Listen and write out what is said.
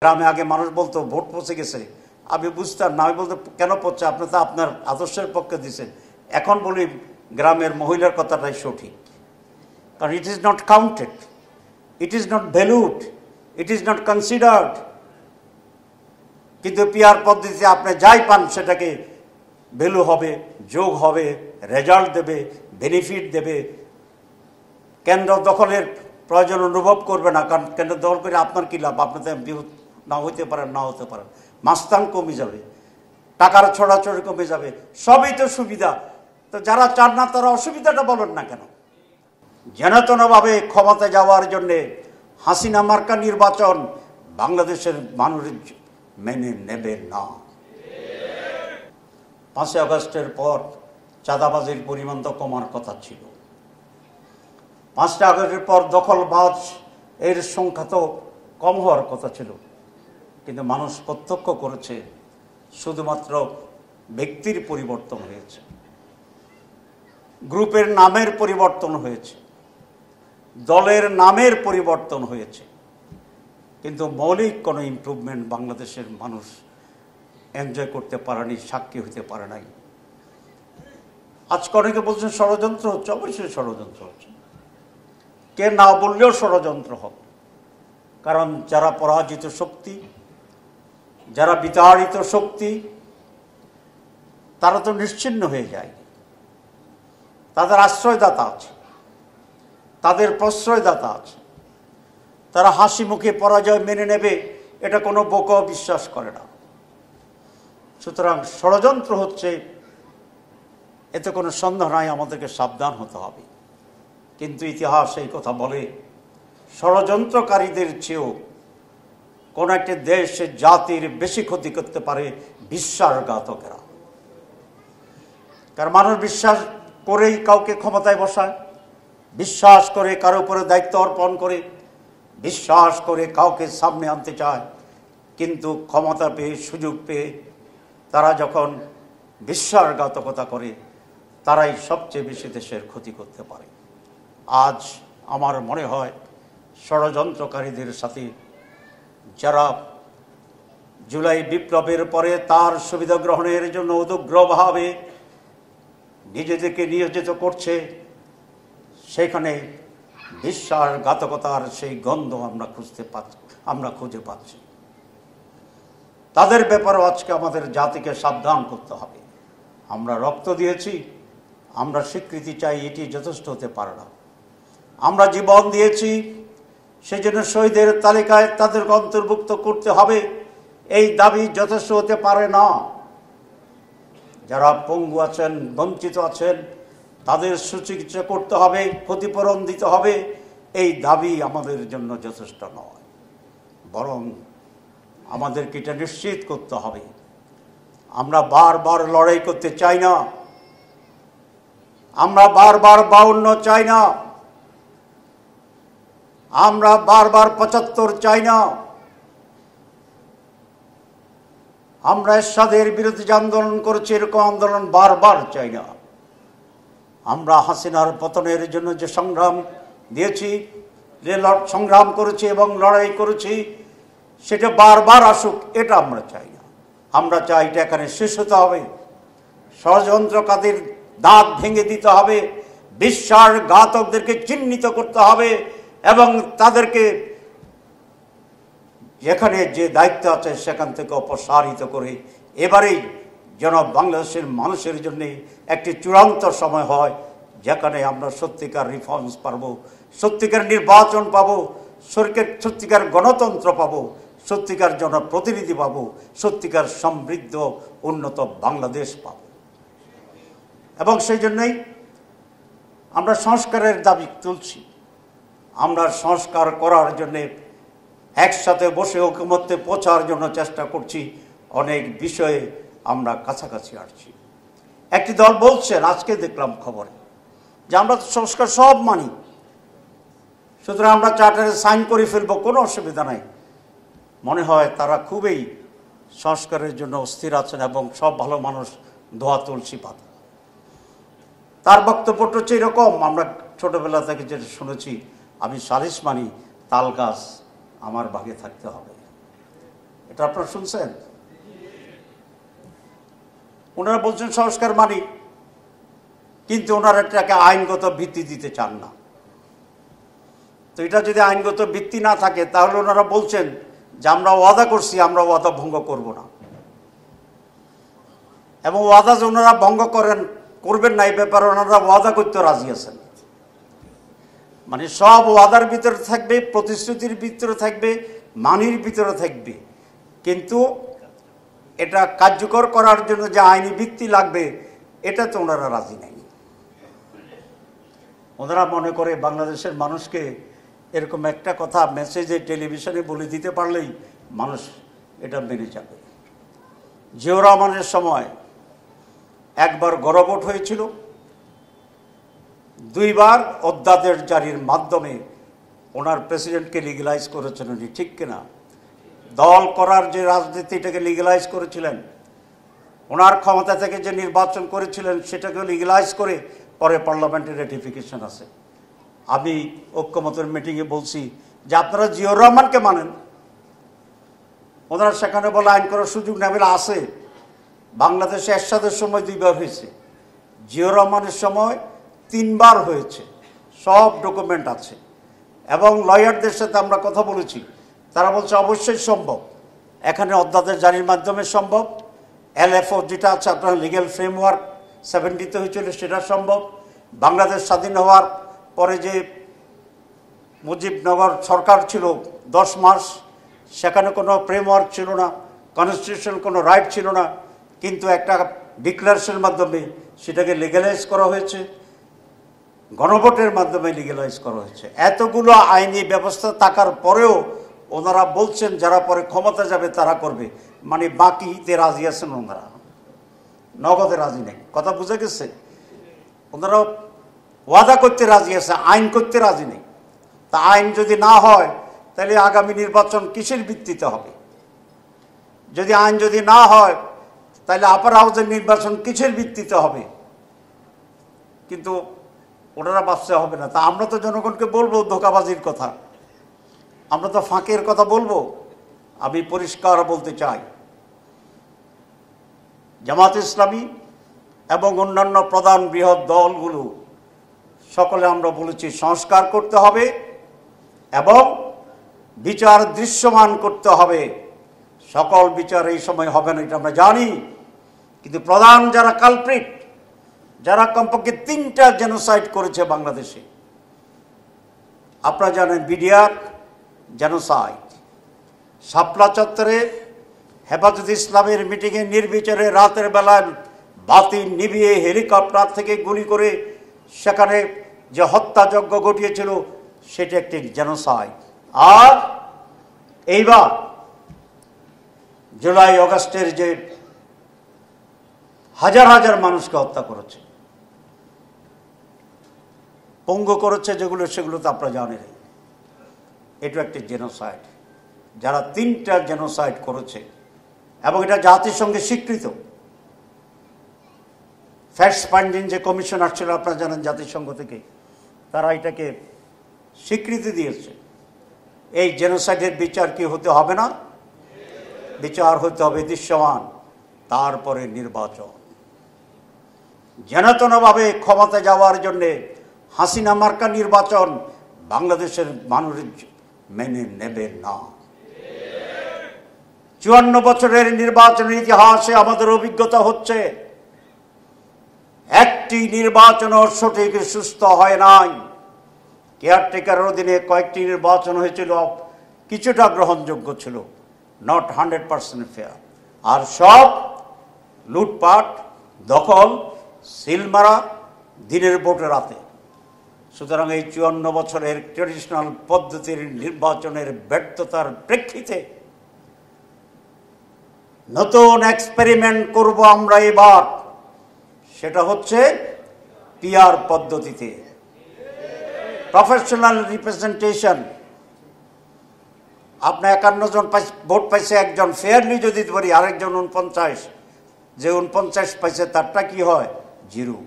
গ্রামে আগে মানুষ বলতো ভোট পৌঁছে গেছে, আমি বুঝতাম না, আমি বলতো কেন পড়ছে, আপনি তো আপনার আদর্শের পক্ষে দিচ্ছেন। এখন বলি গ্রামের মহিলার কথাটাই সঠিক, কারণ it is not counted, it is not valued, it is not considered. কিন্তু পিআর পদ্ধতিতে আপনি যাই পান সেটাকে ভ্যালু হবে, যোগ হবে, রেজাল্ট দেবে, বেনিফিট দেবে। কেন্দ্র দখলের প্রয়োজন অনুভব করবে না, কারণ কেন্দ্র দখল করে আপনার কী লাভ, আপনি তো না হইতে পারেন, না হতে পারেন, মাস্তান কমে যাবে, টাকার ছড়াছড়ি কমে যাবে, সবই তো সুবিধা। তো যারা চান না তারা অসুবিধাটা বলেন না কেন? যেনতেনভাবে ক্ষমতা যাওয়ার জন্যে হাসিনা মার্কা নির্বাচন বাংলাদেশের মানুষ মেনে নেবে না। 5 আগস্টের পর চাঁদাবাজির পরিমাণ তো কমার কথা ছিল, 5 আগস্টের পর দখলবাজ এর সংখ্যা তো কম হওয়ার কথা ছিল, কিন্তু মানুষ প্রত্যক্ষ করেছে শুধুমাত্র ব্যক্তির পরিবর্তন হয়েছে, গ্রুপের নামের পরিবর্তন হয়েছে, দলের নামের পরিবর্তন হয়েছে, কিন্তু মৌলিক কোনো ইমপ্রুভমেন্ট বাংলাদেশের মানুষ এনজয় করতে পারেনি, সাক্ষী হতে পারে নাই। আজকে অনেকে বলছেন ষড়যন্ত্র হচ্ছে, অবশ্যই ষড়যন্ত্র হচ্ছে, কে না বললেও ষড়যন্ত্র হবে। কারণ যারা পরাজিত শক্তি, যারা বিতাড়িত শক্তি, তারা তো নিশ্চিহ্ন হয়ে যায়, তাদের আশ্রয়দাতা আছে, তাদের প্রশ্রয়দাতা আছে, তারা হাসি মুখে পরাজয় মেনে নেবে, এটা কোনো বোকা বিশ্বাস করে না। সুতরাং ষড়যন্ত্র হচ্ছে, এতে কোনো সন্দেহ নাই, আমাদেরকে সাবধান হতে হবে। কিন্তু ইতিহাস এই কথা বলে, ষড়যন্ত্রকারীদের চেয়েও কোন একটা দেশের জাতির বেশি ক্ষতি করতে পারে বিশ্বাসঘাতকেরা। কারণ মানুষ বিশ্বাস করেই কাউকে ক্ষমতায় বসায়, বিশ্বাস করে কারো উপরে দায়িত্ব অর্পণ করে, বিশ্বাস করে কাউকে সামনে আনতে চায়, কিন্তু ক্ষমতা পেয়ে, সুযোগ পেয়ে তারা যখন বিশ্বাসঘাতকতা করে, তারাই সবচেয়ে বেশি দেশের ক্ষতি করতে পারে। আজ আমার মনে হয় ষড়যন্ত্রকারীদের সাথে যারা জুলাই বিপ্লবের পরে তার সুবিধা গ্রহণের জন্য উদগ্রভাবে নিজেদেরকে নিয়োজিত করছে, সেখানে বিশ্বাসঘাতকতার সেই গন্ধ আমরা খুঁজে পাচ্ছি। তাদের ব্যাপারেও আজকে আমাদের জাতিকে সাবধান করতে হবে। আমরা রক্ত দিয়েছি, আমরা স্বীকৃতি চাই, এটি যথেষ্ট হতে পারে না। আমরা জীবন দিয়েছি, সেই জন্য শহীদের তালিকায় তাদেরকে অন্তর্ভুক্ত করতে হবে, এই দাবি যথেষ্ট হতে পারে না। যারা পঙ্গু আছেন, বঞ্চিত আছেন, তাদের সুচিকিৎসা করতে হবে, ক্ষতিপূরণ দিতে হবে, এই দাবি আমাদের জন্য যথেষ্ট নয়। বরং আমাদেরকে এটা নিশ্চিত করতে হবে, আমরা বারবার লড়াই করতে চাই না, আমরা বারবার 52 চাই না, আমরা বারবার 75 চাই না, আমরা এরশাদের বিরুদ্ধে যে আন্দোলন করেছি এরকম আন্দোলন বারবার চাই না। আমরা হাসিনার পতনের জন্য যে সংগ্রাম দিয়েছি, যে সংগ্রাম করেছি এবং লড়াই করেছি, সেটা বারবার আসুক, এটা আমরা চাই না। আমরা চাই এটা এখানে শেষ হতে হবে, ষড়যন্ত্রকারীদের দাঁত ভেঙে দিতে হবে, বিশ্বাসঘাতকদেরকে চিহ্নিত করতে হবে এবং তাদেরকে যেখানে যে দায়িত্ব আছে সেখান থেকে অপসারিত করে এবারেই যেন বাংলাদেশের মানুষের জন্য একটি চূড়ান্ত সময় হয়, যেখানে আমরা সত্যিকার রিফর্মস পাবো, সত্যিকার নির্বাচন পাবো, সত্যিকার গণতন্ত্র পাবো, সত্যিকার জনপ্রতিনিধি পাবো, সত্যিকার সমৃদ্ধ উন্নত বাংলাদেশ পাবো। এবং সেই জন্যই আমরা সংস্কারের দাবি তুলছি। আমরা সংস্কার করার জন্যে একসাথে বসে ঐকমত্যে পৌঁছার জন্য চেষ্টা করছি, অনেক বিষয়ে আমরা কাছাকাছি আসছি। একটি দল বলছেন, আজকে দেখলাম খবরে, যে আমরা তো সংস্কার সব মানি, সুতরাং আমরা চার্টারে সাইন করে ফেলবো, কোনো অসুবিধা নাই। মনে হয় তারা খুবই সংস্কারের জন্য অস্থির আছেন এবং সব ভালো মানুষ দোয়া তুলসী পাতা। তার বক্তব্যটা হচ্ছে এরকম, আমরা ছোটবেলা থেকে যেটা শুনেছি, আমি সালিস মানি, তাল গাছ আমার ভাগে থাকতে হবে। এটা আপনারা শুনছেন? ওনারা বলছেন সংস্কার মানি, কিন্তু ওনারা এটাকে আইনগত ভিত্তি দিতে চান না। তো এটা যদি আইনগত ভিত্তি না থাকে তাহলে ওনারা বলছেন যে আমরা ওয়াদা করছি, আমরা ওয়াদা ভঙ্গ করব না। এবং ওয়াদা যে ওনারা ভঙ্গ করবেন না, এই ব্যাপারে ওনারা ওয়াদা করতে রাজি আছেন। মানে সব ওয়াদার ভিতরে থাকবে, প্রতিশ্রুতির ভিতরে থাকবে, মানির ভিতরে থাকবে, কিন্তু এটা কার্যকর করার জন্য যে আইনি ভিত্তি লাগবে এটা তো ওনারা রাজি নেই। ওনারা মনে করে বাংলাদেশের মানুষকে এরকম একটা কথা মেসেজে টেলিভিশনে বলে দিতে পারলেই মানুষ এটা মেনে যাবে। জিয়াউর রহমানের সময় একবার গণভোট হয়েছিল, দুইবার অধ্যাদেশ জারির মাধ্যমে ওনার প্রেসিডেন্টকে লিগ্যালাইজ করেছেন উনি, ঠিক কিনা? দল করার যে রাজনীতিটাকে লিগ্যালাইজ করেছিলেন, ওনার ক্ষমতা থেকে যে নির্বাচন করেছিলেন সেটাকে লিগ্যালাইজ করে পরে পার্লামেন্টের রেটিফিকেশন আছে। আমি ঐক্যমতের মিটিংয়ে বলছি যে আপনারা জিয়াউর রহমানকে মানেন, ওনারা সেখানে বলে আইন করার সুযোগ নেই। আছে, বাংলাদেশে এরশাদের সময় 2 বার হয়েছে, জিয়াউর রহমানের সময় 3 বার হয়েছে, সব ডকুমেন্ট আছে। এবং লয়ারদের সাথে আমরা কথা বলেছি, তারা বলছে অবশ্যই সম্ভব, এখানে অধ্যাদেশ জারির মাধ্যমে সম্ভব। LFO যেটা আছে আপনার লিগ্যাল ফ্রেমওয়ার্ক 70-তে হয়েছিল সেটা সম্ভব। বাংলাদেশ স্বাধীন হওয়ার পরে যে মুজিবনগর সরকার ছিল 10 মাস, সেখানে কোনো ফ্রেমওয়ার্ক ছিল না, কনস্টিটিউশন কোনো রাইট ছিল না, কিন্তু একটা ডিক্লারেশনের মাধ্যমে সেটাকে লিগ্যালাইজ করা হয়েছে, গণভোটের মাধ্যমে লিগ্যালাইজ করা হয়েছে। এতগুলো আইনি ব্যবস্থা থাকার পরেও ওনারা বলছেন যারা পরে ক্ষমতা যাবে তারা করবে, মানে বাকিতে রাজি আছেন ওনারা, নগদে রাজি নেই। কথা বুঝে গেছে? ওনারা ওয়াদা করতে রাজি আছে, আইন করতে রাজি নেই। তা আইন যদি না হয় তাহলে আগামী নির্বাচন কিসের ভিত্তিতে হবে? যদি আইন যদি না হয় তাহলে আপার হাউসের নির্বাচন কিসের ভিত্তিতে হবে? কিন্তু ওনারা ভাবতে হবে না। তা আমরা তো জনগণকে বলবো ধোঁকাবাজির কথা, আমরা তো ফাঁকের কথা বলবো। আমি পরিষ্কার বলতে চাই, জামাত ইসলামী এবং অন্যান্য প্রধান বৃহৎ দলগুলো সকলে আমরা বলেছি সংস্কার করতে হবে এবং বিচার দৃশ্যমান করতে হবে। সকল বিচার এই সময় হবে না এটা আমরা জানি, কিন্তু প্রধান যারা কালপ্রিট, যারা কমপক্ষে 3টা জেনোসাইড করেছে বাংলাদেশে, আপনারা জানেন বিডিআর জেনোসাইড, শাপলা চত্বরে হেফাজত ইসলামের মিটিংয়ে নির্বিচারে রাতের বেলায় বাতি নিভিয়ে হেলিকপ্টার থেকে গুলি করে সেখানে যে হত্যাযজ্ঞ ঘটিয়েছিল সেটা একটি জেনোসাইড। আর এইবার জুলাই আগস্টের যে হাজার হাজার মানুষকে হত্যা করেছে, পঙ্গু করেছে যেগুলো, সেগুলো তো আপনারা জানেন, এটা একটি জেনোসাইড। যারা 3টা জেনোসাইড করেছে এবং এটা জাতিসংঘে স্বীকৃত, ফ্যাক্টস ফাইন্ডিং যে কমিশন আসছিল আপনারা জানেন জাতিসংঘ থেকে, তারা এটাকে স্বীকৃতি দিয়েছে। এই জেনোসাইডের বিচার কি হতে হবে না? বিচার হতে হবে দৃশ্যমান, তারপরে নির্বাচন। যেনতেনভাবে ক্ষমতা যাওয়ার জন্যে হাসিনা মার্কা নির্বাচন বাংলাদেশের মানুষ মেনে নেবে না। 54 বছরের নির্বাচনের ইতিহাসে আমাদের অভিজ্ঞতা হচ্ছে একটি নির্বাচনও সঠিক সুস্থ হয় নাই। কেয়ারটেকারের অধীনে কয়েকটি নির্বাচন হয়েছিল, কিছুটা গ্রহণযোগ্য ছিল, নট 100% ফেয়ার। আর সব লুটপাট, দখল, সিলমারা, দিনের ভোটে রাতে। সুতরাং এই 54 বছরের ট্রেডিশনাল পদ্ধতির নির্বাচনের ব্যর্থতার প্রেক্ষিতে নতুন এক্সপেরিমেন্ট করব আমরা এবার, সেটা হচ্ছে পিআর পদ্ধতিতে, প্রফেশনাল রিপ্রেজেন্টেশন। আপনি 51 জন ভোট পাইছে, একজন ফেয়ারলি যদি দিতে পারি, আরেকজন 49, যে 49 পাইছে তারটা কি হয়? 0।